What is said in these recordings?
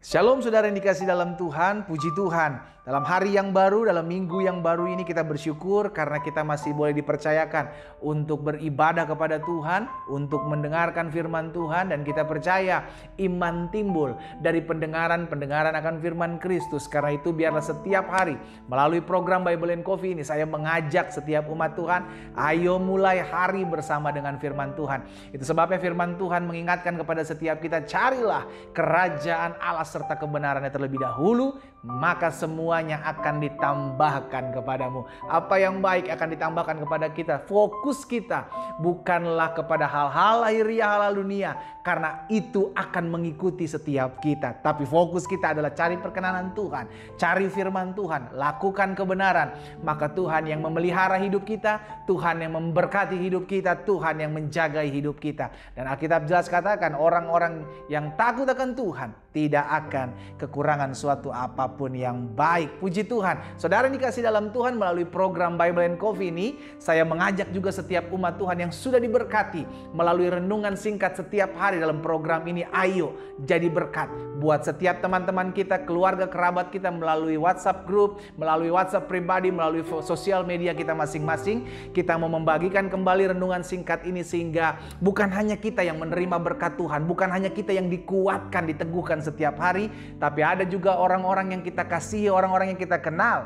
Shalom saudara yang dikasih dalam Tuhan, puji Tuhan. Dalam hari yang baru, dalam minggu yang baru ini kita bersyukur karena kita masih boleh dipercayakan untuk beribadah kepada Tuhan, untuk mendengarkan firman Tuhan, dan kita percaya iman timbul dari pendengaran akan firman Kristus. Karena itu biarlah setiap hari melalui program Bible and Coffee ini saya mengajak setiap umat Tuhan, ayo mulai hari bersama dengan firman Tuhan. Itu sebabnya firman Tuhan mengingatkan kepada setiap kita, carilah kerajaan Allah serta kebenarannya terlebih dahulu, maka semuanya akan ditambahkan kepadamu. Apa yang baik akan ditambahkan kepada kita. Fokus kita bukanlah kepada hal-hal lahiriah, hal dunia, karena itu akan mengikuti setiap kita. Tapi fokus kita adalah cari perkenanan Tuhan, cari firman Tuhan, lakukan kebenaran. Maka Tuhan yang memelihara hidup kita, Tuhan yang memberkati hidup kita, Tuhan yang menjaga hidup kita. Dan Alkitab jelas katakan, orang-orang yang takut akan Tuhan tidak akan kekurangan suatu apapun yang baik. Puji Tuhan. Saudara yang dikasih dalam Tuhan, melalui program Bible and Coffee ini, saya mengajak juga setiap umat Tuhan yang sudah diberkati melalui renungan singkat setiap hari dalam program ini. Ayo jadi berkat buat setiap teman-teman kita, keluarga, kerabat kita, melalui WhatsApp group, melalui WhatsApp pribadi, melalui sosial media kita masing-masing. Kita mau membagikan kembali renungan singkat ini sehingga bukan hanya kita yang menerima berkat Tuhan, bukan hanya kita yang dikuatkan, diteguhkan setiap hari, tapi ada juga orang-orang yang kita kasihi, orang-orang yang kita kenal,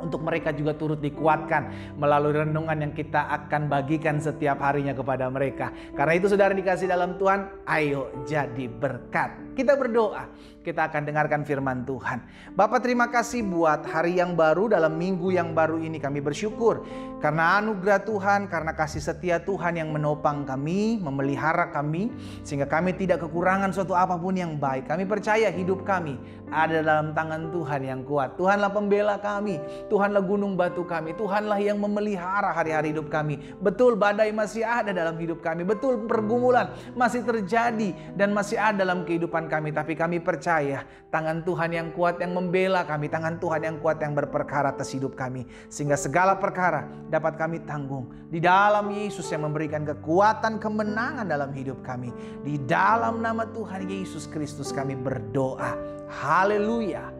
untuk mereka juga turut dikuatkan melalui renungan yang kita akan bagikan setiap harinya kepada mereka. Karena itu saudara dikasih dalam Tuhan, ayo jadi berkat. Kita berdoa, kita akan dengarkan firman Tuhan. Bapa, terima kasih buat hari yang baru, dalam minggu yang baru ini kami bersyukur karena anugerah Tuhan, karena kasih setia Tuhan yang menopang kami, memelihara kami, sehingga kami tidak kekurangan suatu apapun yang baik. Kami percaya hidup kami ada dalam tangan Tuhan yang kuat. Tuhanlah pembela kami, Tuhanlah gunung batu kami, Tuhanlah yang memelihara hari-hari hidup kami. Betul badai masih ada dalam hidup kami, betul pergumulan masih terjadi dan masih ada dalam kehidupan kami, tapi kami percaya tangan Tuhan yang kuat yang membela kami, tangan Tuhan yang kuat yang berperkara atas hidup kami, sehingga segala perkara dapat kami tanggung di dalam Yesus yang memberikan kekuatan kemenangan dalam hidup kami. Di dalam nama Tuhan Yesus Kristus kami berdoa. Haleluya.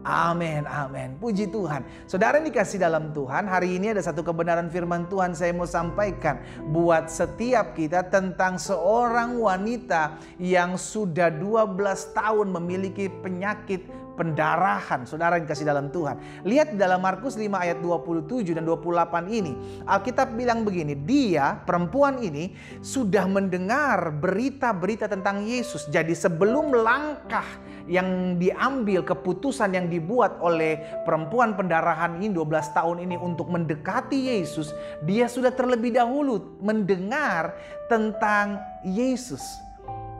Amin, amin. Puji Tuhan. Saudara yang dikasih dalam Tuhan, hari ini ada satu kebenaran firman Tuhan saya mau sampaikan buat setiap kita tentang seorang wanita yang sudah 12 tahun memiliki penyakit pendarahan. Saudara yang dikasih dalam Tuhan, lihat dalam Markus 5 ayat 27 dan 28 ini. Alkitab bilang begini, dia, perempuan ini, sudah mendengar berita-berita tentang Yesus. Jadi sebelum langkah yang diambil, keputusan yang dibuat oleh perempuan pendarahan ini 12 tahun ini untuk mendekati Yesus, dia sudah terlebih dahulu mendengar tentang Yesus.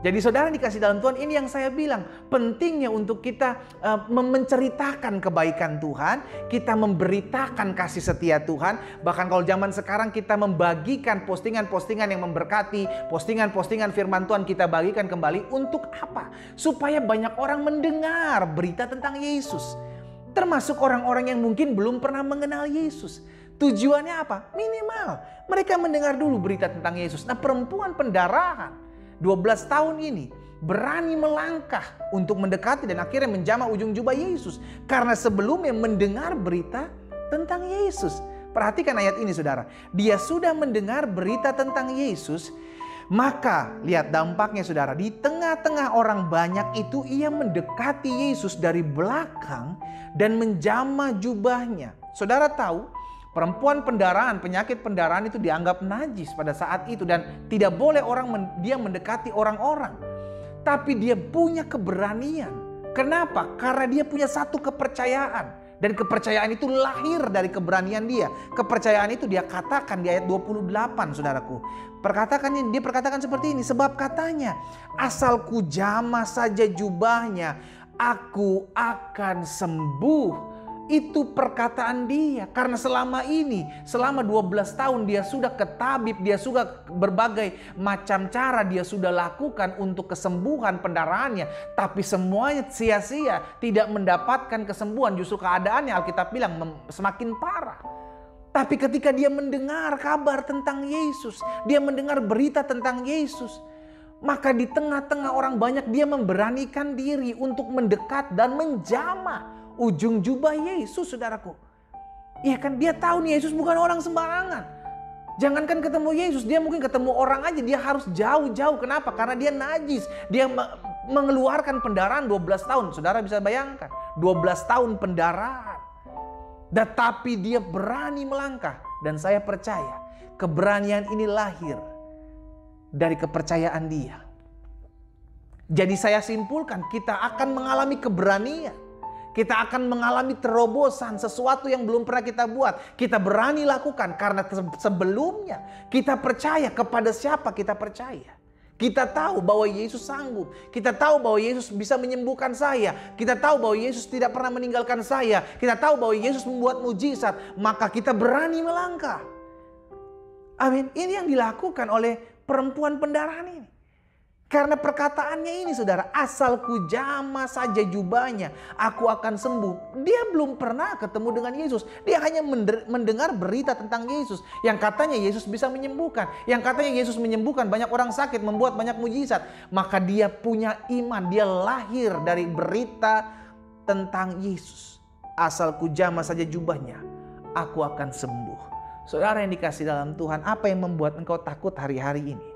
Jadi saudara dikasih dalam Tuhan, ini yang saya bilang, pentingnya untuk kita menceritakan kebaikan Tuhan, kita memberitakan kasih setia Tuhan. Bahkan kalau zaman sekarang kita membagikan postingan-postingan yang memberkati, postingan-postingan firman Tuhan kita bagikan kembali. Untuk apa? Supaya banyak orang mendengar berita tentang Yesus. Termasuk orang-orang yang mungkin belum pernah mengenal Yesus. Tujuannya apa? Minimal mereka mendengar dulu berita tentang Yesus. Nah, perempuan pendarahan 12 tahun ini berani melangkah untuk mendekati dan akhirnya menjamah ujung jubah Yesus. Karena sebelumnya mendengar berita tentang Yesus. Perhatikan ayat ini saudara. Dia sudah mendengar berita tentang Yesus. Maka lihat dampaknya saudara. Di tengah-tengah orang banyak itu, ia mendekati Yesus dari belakang dan menjamah jubahnya. Saudara tahu, perempuan pendarahan, penyakit pendarahan itu dianggap najis pada saat itu dan tidak boleh dia mendekati orang-orang. Tapi dia punya keberanian. Kenapa? Karena dia punya satu kepercayaan. Dan kepercayaan itu lahir dari keberanian dia. Kepercayaan itu dia katakan di ayat 28 saudaraku. Dia perkatakan seperti ini. Sebab katanya, asal ku jamah saja jubahnya, aku akan sembuh. Itu perkataan dia. Karena selama 12 tahun dia sudah ke tabib, dia sudah berbagai macam cara dia sudah lakukan untuk kesembuhan pendarahannya. Tapi semuanya sia-sia, tidak mendapatkan kesembuhan. Justru keadaannya Alkitab bilang semakin parah. Tapi ketika dia mendengar kabar tentang Yesus, dia mendengar berita tentang Yesus, Maka di tengah-tengah orang banyak dia memberanikan diri untuk mendekat dan menjamah ujung jubah Yesus, saudaraku. Iya kan, dia tahu nih Yesus bukan orang sembarangan. Jangankan ketemu Yesus, dia mungkin ketemu orang aja dia harus jauh-jauh. Kenapa? Karena dia najis. Dia mengeluarkan pendarahan 12 tahun. Saudara bisa bayangkan, 12 tahun pendarahan. Tetapi dia berani melangkah. Dan saya percaya keberanian ini lahir dari kepercayaan dia. Jadi saya simpulkan, kita akan mengalami keberanian. Kita akan mengalami terobosan, sesuatu yang belum pernah kita buat. Kita berani lakukan karena sebelumnya kita percaya kepada siapa kita percaya. Kita tahu bahwa Yesus sanggup. Kita tahu bahwa Yesus bisa menyembuhkan saya. Kita tahu bahwa Yesus tidak pernah meninggalkan saya. Kita tahu bahwa Yesus membuat mujizat. Maka kita berani melangkah. Amin. Ini yang dilakukan oleh perempuan pendarahan ini. Karena perkataannya ini, saudara, asal ku jamah saja jubahnya, aku akan sembuh. Dia belum pernah ketemu dengan Yesus. Dia hanya mendengar berita tentang Yesus. Yang katanya Yesus bisa menyembuhkan. Yang katanya Yesus menyembuhkan banyak orang sakit, membuat banyak mujizat. Maka dia punya iman, dia lahir dari berita tentang Yesus. Asal ku jamah saja jubahnya, aku akan sembuh. Saudara yang dikasih dalam Tuhan, apa yang membuat engkau takut hari-hari ini?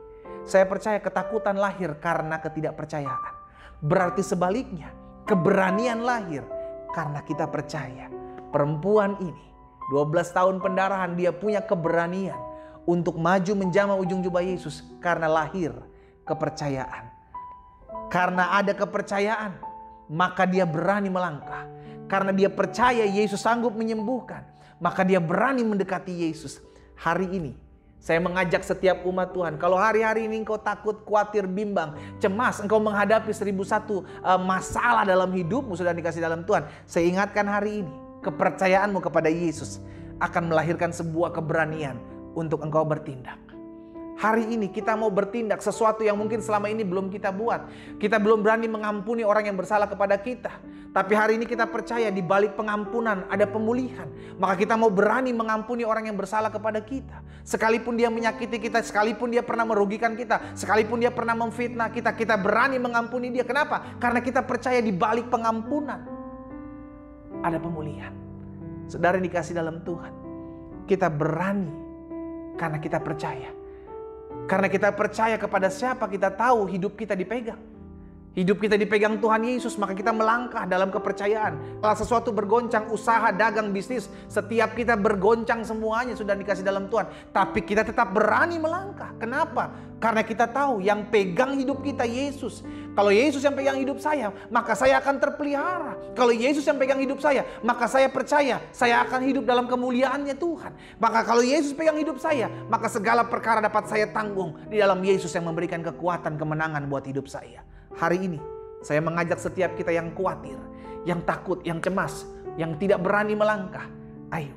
Saya percaya ketakutan lahir karena ketidakpercayaan. Berarti sebaliknya, keberanian lahir karena kita percaya. Perempuan ini 12 tahun pendarahan, dia punya keberanian untuk maju menjamah ujung jubah Yesus karena lahir kepercayaan. Karena ada kepercayaan, maka dia berani melangkah. Karena dia percaya Yesus sanggup menyembuhkan, maka dia berani mendekati Yesus. Hari ini saya mengajak setiap umat Tuhan, kalau hari-hari ini engkau takut, khawatir, bimbang, cemas, engkau menghadapi 1001 masalah dalam hidupmu sudah dikasih dalam Tuhan. Saya ingatkan hari ini, kepercayaanmu kepada Yesus akan melahirkan sebuah keberanian untuk engkau bertindak. Hari ini kita mau bertindak sesuatu yang mungkin selama ini belum kita buat. Kita belum berani mengampuni orang yang bersalah kepada kita. Tapi hari ini kita percaya di balik pengampunan ada pemulihan. Maka kita mau berani mengampuni orang yang bersalah kepada kita. Sekalipun dia menyakiti kita, sekalipun dia pernah merugikan kita, sekalipun dia pernah memfitnah kita, kita berani mengampuni dia. Kenapa? Karena kita percaya di balik pengampunan ada pemulihan. Saudara yang dikasih dalam Tuhan, kita berani karena kita percaya. Karena kita percaya kepada siapa kita tahu hidup kita dipegang. Hidup kita dipegang Tuhan Yesus, maka kita melangkah dalam kepercayaan. Kalau sesuatu bergoncang, usaha, dagang, bisnis, setiap kita bergoncang semuanya sudah dikasih dalam Tuhan. Tapi kita tetap berani melangkah. Kenapa? Karena kita tahu yang pegang hidup kita Yesus. Kalau Yesus yang pegang hidup saya, maka saya akan terpelihara. Kalau Yesus yang pegang hidup saya, maka saya percaya saya akan hidup dalam kemuliaannya Tuhan. Maka kalau Yesus pegang hidup saya, maka segala perkara dapat saya tanggung di dalam Yesus yang memberikan kekuatan, kemenangan buat hidup saya. Hari ini saya mengajak setiap kita yang khawatir, yang takut, yang cemas, yang tidak berani melangkah. Ayo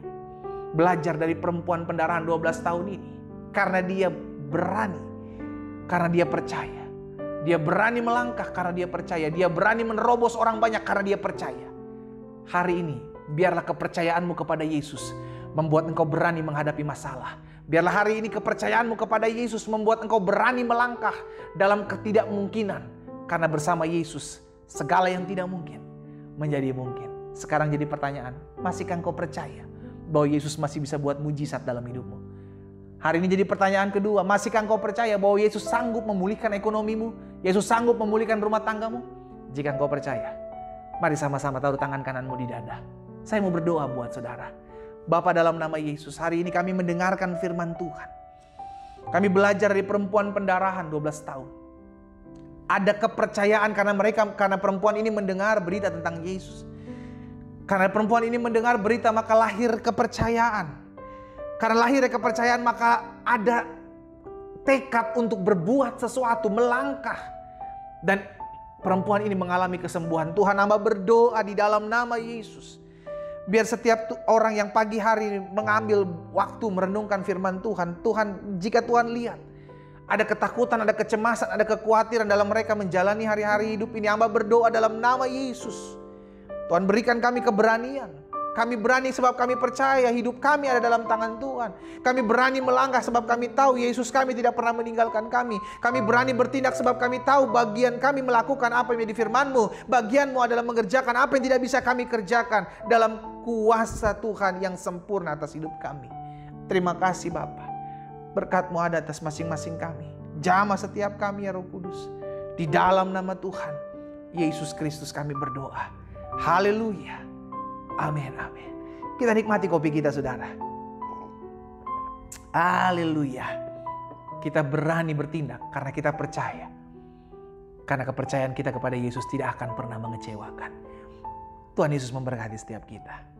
belajar dari perempuan pendarahan 12 tahun ini. Karena dia berani, karena dia percaya. Dia berani melangkah karena dia percaya. Dia berani menerobos orang banyak karena dia percaya. Hari ini biarlah kepercayaanmu kepada Yesus membuat engkau berani menghadapi masalah. Biarlah hari ini kepercayaanmu kepada Yesus membuat engkau berani melangkah dalam ketidakmungkinan. Karena bersama Yesus, segala yang tidak mungkin menjadi mungkin. Sekarang jadi pertanyaan, masihkah engkau percaya bahwa Yesus masih bisa buat mujizat dalam hidupmu? Hari ini jadi pertanyaan kedua, masihkah engkau percaya bahwa Yesus sanggup memulihkan ekonomimu? Yesus sanggup memulihkan rumah tanggamu? Jika engkau percaya, mari sama-sama taruh tangan kananmu di dada. Saya mau berdoa buat saudara. Bapa, dalam nama Yesus, hari ini kami mendengarkan firman Tuhan. Kami belajar dari perempuan pendarahan 12 tahun. Ada kepercayaan karena perempuan ini mendengar berita tentang Yesus. Karena perempuan ini mendengar berita, maka lahir kepercayaan. Karena lahir kepercayaan, maka ada tekad untuk berbuat sesuatu, melangkah. Dan perempuan ini mengalami kesembuhan. Tuhan, hamba berdoa di dalam nama Yesus. Biar setiap orang yang pagi hari mengambil waktu merenungkan firman Tuhan. Tuhan, jika Tuhan lihat ada ketakutan, ada kecemasan, ada kekhawatiran dalam mereka menjalani hari-hari hidup ini, hamba berdoa dalam nama Yesus. Tuhan, berikan kami keberanian Kami berani sebab kami percaya hidup kami ada dalam tangan Tuhan. Kami berani melangkah sebab kami tahu Yesus kami tidak pernah meninggalkan kami. Kami berani bertindak sebab kami tahu bagian kami melakukan apa yang menjadi firman-Mu. Bagian-Mu adalah mengerjakan apa yang tidak bisa kami kerjakan dalam kuasa Tuhan yang sempurna atas hidup kami. Terima kasih Bapa. Berkat-Mu ada atas masing-masing kami. Jamah setiap kami ya Roh Kudus. Di dalam nama Tuhan Yesus Kristus kami berdoa. Haleluya. Amin, amin. Kita nikmati kopi kita, saudara. Haleluya. Kita berani bertindak karena kita percaya. Karena kepercayaan kita kepada Yesus tidak akan pernah mengecewakan. Tuhan Yesus memberkati setiap kita.